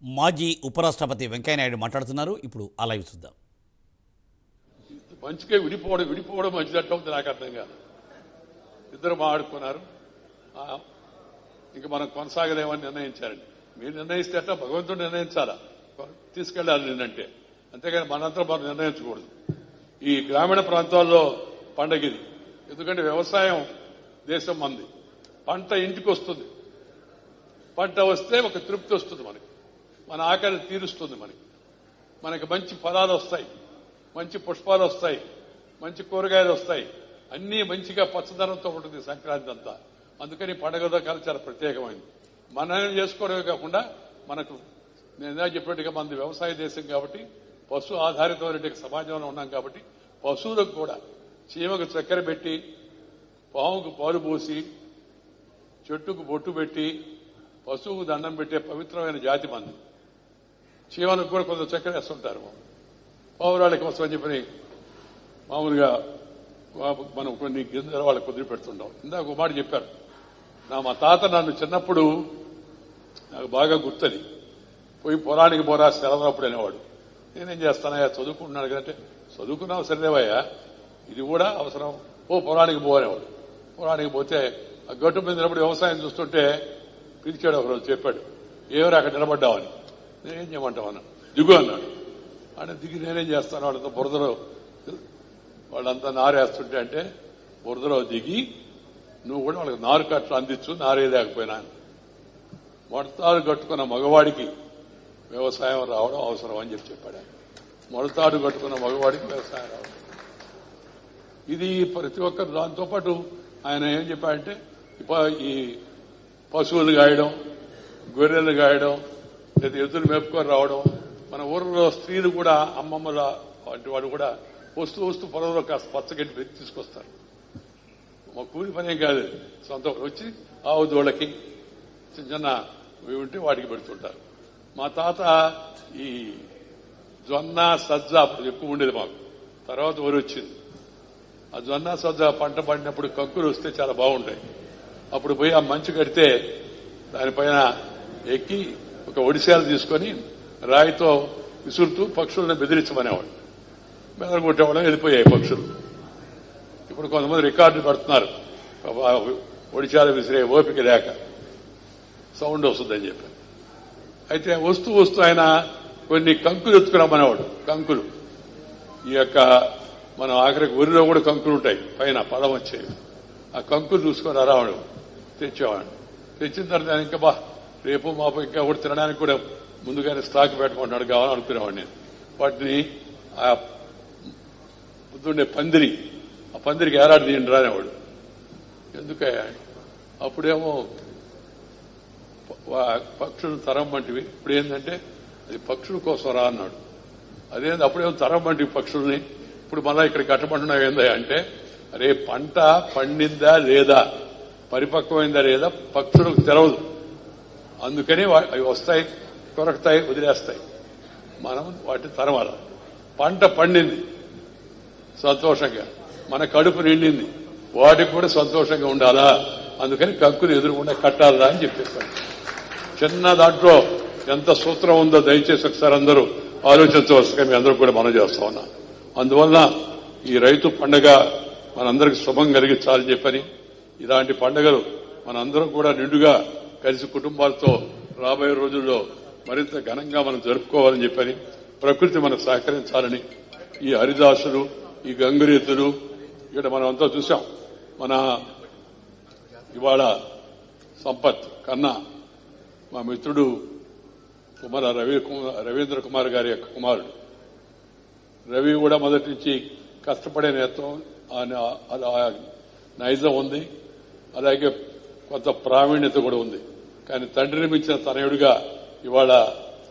మాజీ ఉపరాష్ట్రపతి వెంకయ్యనాయుడు మాట్లాడుతున్నారు. ఇప్పుడు ఆ లైవ్ చూద్దాం. మంచిగా విడిపోవడం మంచిదట్టు అవుతుంది. నాకు అర్థం కాదు. ఇద్దరు మాట్లాడుకున్నారు, ఇంకా మనం కొనసాగలేమని నిర్ణయించారండి. మీరు నిర్ణయిస్తే అట్లా భగవంతుడు నిర్ణయించాలా, తీసుకెళ్లాలి నేనంటే, అంతేగాని మనంతా మనం నిర్ణయించకూడదు. ఈ గ్రామీణ ప్రాంతాల్లో పండగ ఇది. ఎందుకంటే వ్యవసాయం దేశం మంది, పంట ఇంటికి వస్తుంది. పంట వస్తే ఒక తృప్తి వస్తుంది, మన ఆకలి తీరుస్తుంది. మనకి మంచి ఫలాలు వస్తాయి, మంచి పుష్పాలు వస్తాయి, మంచి కూరగాయలు వస్తాయి, అన్నీ మంచిగా పచ్చదనంతో ఉంటుంది సంక్రాంతి అంతా. అందుకని పండుగ కాలం చాలా ప్రత్యేకమైంది. మనం చేసుకోవడమే కాకుండా మనకు నేను చెప్పినట్టుగా మనది వ్యవసాయ దేశం కాబట్టి, పశు ఆధారితమైన సమాజంలో ఉన్నాం కాబట్టి పశువులకు కూడా చీమకు చక్కెర పెట్టి, పాముకు పాలు పోసి, చెట్టుకు బొట్టు పెట్టి, పశువుకు దండం పెట్టే పవిత్రమైన జాతి మంది. చీమలకు కూడా కొంత చక్కెర వేస్తుంటారు పావురాళ్ళ కోసం అని చెప్పని. మామూలుగా మనం కొన్ని గింజలు వాళ్ళకి కుదిరి పెడుతుంటాం. ఇందాక ఒక మాట చెప్పారు, మా తాత నన్ను చిన్నప్పుడు, నాకు బాగా గుర్తుంది, పోయి పొలానికి పోరా సెలవునప్పుడు అనేవాడు. నేనేం చేస్తానయ్యా, చదువుకుంటున్నాడు కదంటే, చదువుకున్నావు సరేవయ్యా, ఇది కూడా అవసరం, పొలానికి పోనేవాడు. పొలానికి పోతే ఆ గట్టు మీద నిలబడి వ్యవసాయం చూస్తుంటే పిలిచాడు. ఒకరోజు చెప్పాడు, ఏమో అక్కడ నిలబడ్డావని. నేనేం చేయమంటావు అన్నా. దిగు అన్నాడు. అంటే దిగి నేనేం చేస్తాను, వాళ్ళంతా బురదలో, వాళ్ళంతా నారేస్తుంటే అంటే బురదలో దిగి నువ్వు కూడా వాళ్ళకి నారు కట్టలు అందించు, నారేలేకపోయినా. మొడతాడు కట్టుకున్న మగవాడికి వ్యవసాయం రావడం అవసరం అని చెప్పాడు. మొడతాడు కట్టుకున్న మగవాడికి వ్యవసాయం రావడం, ఇది ప్రతి ఒక్కరు. దాంతోపాటు ఆయన ఏం చెప్పాడంటే, ఈ పశువులు గాయడం, గొర్రెలు గాయడం, లేదా ఎద్దులు మేపుకొని రావడం. మన ఊర్లో స్త్రీలు కూడా, అమ్మమ్మల వంటి వాడు కూడా వస్తూ పొలంలో కాస్త పచ్చగడ్డి తీసుకొస్తారు. మా కూలి పని ఏం కాదు, సొంత వచ్చి ఆవు దోళ్ళకి చిన్న ఉంటే వాటికి పెడుతుంటారు. మా తాత ఈ జొన్న సజ్జ అప్పుడు ఎక్కువ ఉండేది మాకు. తర్వాత వరి వచ్చింది. ఆ జొన్న సజ్జ పంట పడినప్పుడు కంకులు వస్తే చాలా బాగుంటాయి. అప్పుడు పోయి ఆ మంచు కడితే దానిపైన ఎక్కి ఒక ఒడిశాలు తీసుకొని రాయితో విసురుతూ పక్షులను బెదిరించమనేవాడు. బెదరగొట్టేవాళ్ళం, వెళ్ళిపోయాయి పక్షులు. ఇప్పుడు కొంతమంది రికార్డులు పడుతున్నారు, ఒడిశాలు విసిరే ఓపిక లేక సౌండ్ వస్తుందని చెప్పి. అయితే వస్తూ ఆయన కొన్ని కంకులు ఎత్తుకురామనేవాడు. కంకులు, ఈ యొక్క మనం ఆఖరికి ఊరిలో కూడా కంకులు ఉంటాయి, పైన పదం వచ్చేవి. ఆ కంకులు చూసుకొని రావాడు, తెచ్చేవాడు. తెచ్చిన తర్వాత ఇంకా రేపు మాపు ఇంకా కూడా తినడానికి కూడా ముందుగానే స్టాక్ పెట్టుకుంటున్నాడు కావాలని అనుకునేవాడు నేను. వాటిని ఆ పొద్దుండే పందిరి, ఆ పందిరికి ఏలాడి తీయండి రానేవాడు. ఎందుకయ్యా, అప్పుడేమో పక్షులు తరం వంటివి, ఇప్పుడు ఏంటంటే అది పక్షుల కోసం రా అన్నాడు. అదేంది, అప్పుడేమో తరం వంటివి పక్షుల్ని, ఇప్పుడు మళ్ళా ఇక్కడ కట్టమంటున్నావు ఏందా అంటే, అరే పంట పండిందా లేదా, పరిపక్వమైందా లేదా పక్షులకు తెలవదు. అందుకని అవి వస్తాయి, కొరకుతాయి, వదిలేస్తాయి. మనం వాటిని తరమాల. పంట పండింది సంతోషంగా, మన కడుపు నిండింది, వాటికి కూడా సంతోషంగా ఉండాలా. అందుకని కంకులు ఎదురుకుండా కట్టాలా అని చెప్పేస్తాను. చిన్న దాంట్లో ఎంత సూత్రం ఉందో దయచేసి ఒకసారి అందరూ ఆలోచించవలసిగా మీ అందరూ కూడా మనం చేస్తా ఉన్నా. అందువలన ఈ రైతు పండుగ మనందరికీ శుభం కలిగించాలని చెప్పని, ఇలాంటి పండుగలు మనందరం కూడా నిండుగా కలిసి కుటుంబాలతో రాబోయే రోజుల్లో మరింత ఘనంగా మనం జరుపుకోవాలని చెప్పని, ప్రకృతి మనకు సహకరించాలని, ఈ హరిదాసులు, ఈ గంగురీతులు ఇక్కడ మనం అంతా చూసాం. మన ఇవాళ సంపత్ కన్నా మా మిత్రుడు రవీంద్ర కుమార్ గారి యొక్క కుమారుడు రవి కూడా మొదటి నుంచి కష్టపడే నేత్రం, నైజం ఉంది, అలాగే కొంత ప్రావీణ్యత కూడా ఉంది. కానీ తండ్రిని మించిన తనయుడిగా ఇవాళ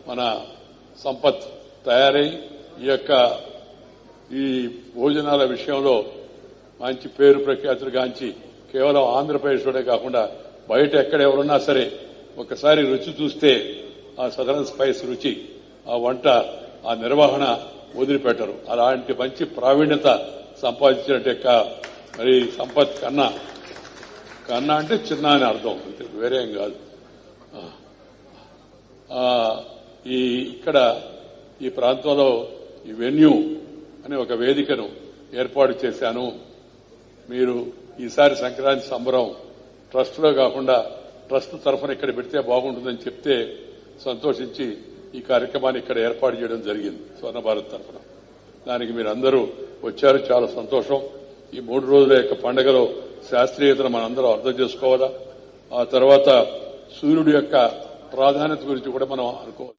మన సంపత్ తయారై ఈ భోజనాల విషయంలో మంచి పేరు ప్రఖ్యాతులు గాంచి కేవలం ఆంధ్రప్రదేశ్లోనే కాకుండా బయట ఎక్కడ ఎవరున్నా సరే ఒకసారి రుచి చూస్తే ఆ సదరన్ స్పైస్ రుచి, ఆ వంట, ఆ నిర్వహణ వదిలిపెట్టరు. అలాంటి మంచి ప్రావీణ్యత సంపాదించినట్టే మరి సంపత్ కన్నా అంటే చిన్న అని అర్థం, వేరేం కాదు. ఇక్కడ ఈ ప్రాంతంలో ఈ వెన్యూ అనే ఒక వేదికను ఏర్పాటు చేశాను. మీరు ఈసారి సంక్రాంతి సంబరం ట్రస్ట్లో కాకుండా ట్రస్ట్ తరఫున ఇక్కడ పెడితే బాగుంటుందని చెప్తే సంతోషించి ఈ కార్యక్రమాన్ని ఇక్కడ ఏర్పాటు చేయడం జరిగింది స్వర్ణ భారత్ తరఫున. దానికి మీరు అందరూ వచ్చారు, చాలా సంతోషం. ఈ 3 రోజుల యొక్క పండుగలో శాస్త్రీయతను మనందరం అర్థం చేసుకోవాలా. ఆ తర్వాత సూర్యుడి యొక్క ప్రాధాన్యత గురించి కూడా మనం అనుకోవాలి.